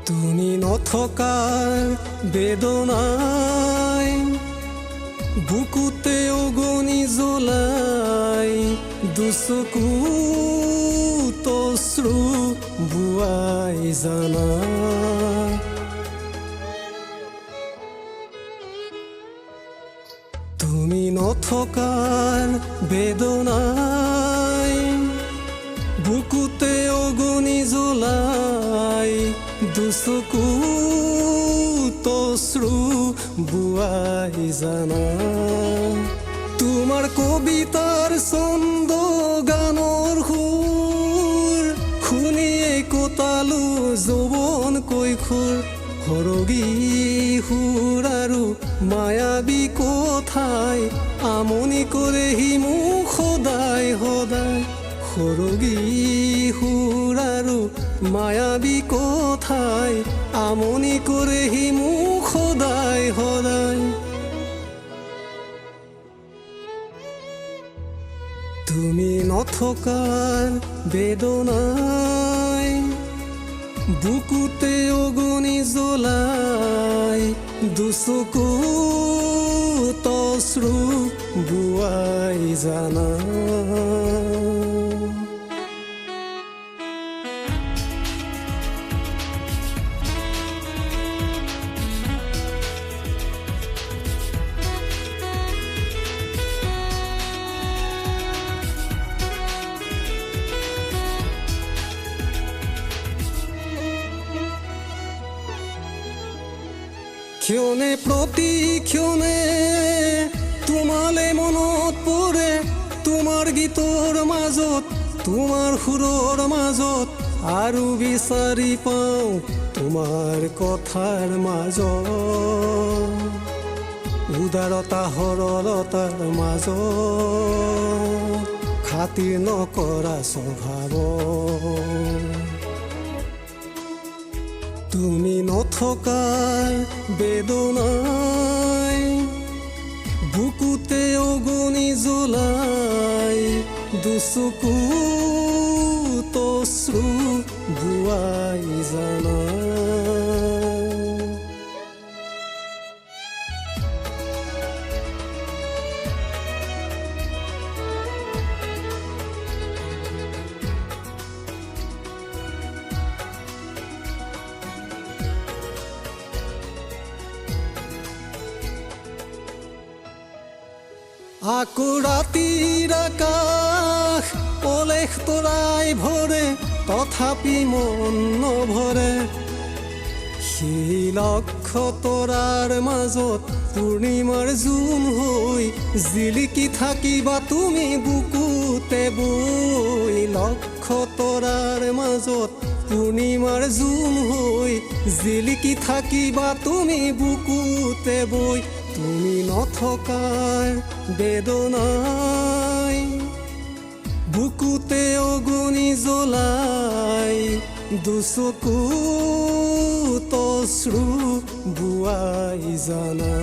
তুমি নথকাৰ বেদনাই বুকুতে অগনি জ্বলাই দুচকুত অশ্ৰু বুৱাই জানা তুমি নথকাৰ বেদনাই বুকুতে অগনি জ্বলাই দুচকুত অশ্ৰু বুৱাই জানা তোমাৰ কবিতাৰ ছন্দ গানৰ সুৰ শুনিয়ে কটালো যৌৱন কৈশোৰ সৰগী সুৰ আৰু মায়াবী কথাই আমনি কৰেহি মোক সদায় সদায় সৰগী সুৰ আৰু মায়াবী কথাই আমনি কৰেহি মোক সদায় সদায় তুমি নথকাৰ বেদনাই বুকুতে অগনি জ্বলাই দুচকুত অশ্ৰু বুৱাই জানা ক্ষণে প্ৰতিক্ষণে তোমালে মনত পৰে তোমাৰ গীতৰ মাজত তোমাৰ সুৰৰ মাজত আৰু বিচাৰি পাওঁ তোমাৰ কথাৰ মাজত উদাৰতা সৰলতাৰ মাজত খাতিৰ নকৰা স্বভাৱ তুমি নথকাৰ বেদনাই বুকুতে অগনি জ্বলাই দুচকুত অশ্ৰু বুৱাই জানা আকৌ ৰাতিৰ আকাশ অলেখ তৰাই ভৰে তথাপি মন নভৰে সেই লক্ষ তৰাৰ মাজত পূৰ্ণিমাৰ জোন হৈ জিলিকি থাকিবা তুমি বুকুতে বৈ লক্ষ তৰাৰ মাজত পূৰ্ণিমাৰ জোন হৈ জিলিকি থাকিবা তুমি বুকুতে বৈ তুমি নথকাৰ বেদনাই বুকুতে অগনি জ্বলাই দুচকুত অশ্ৰু বুৱাই জানা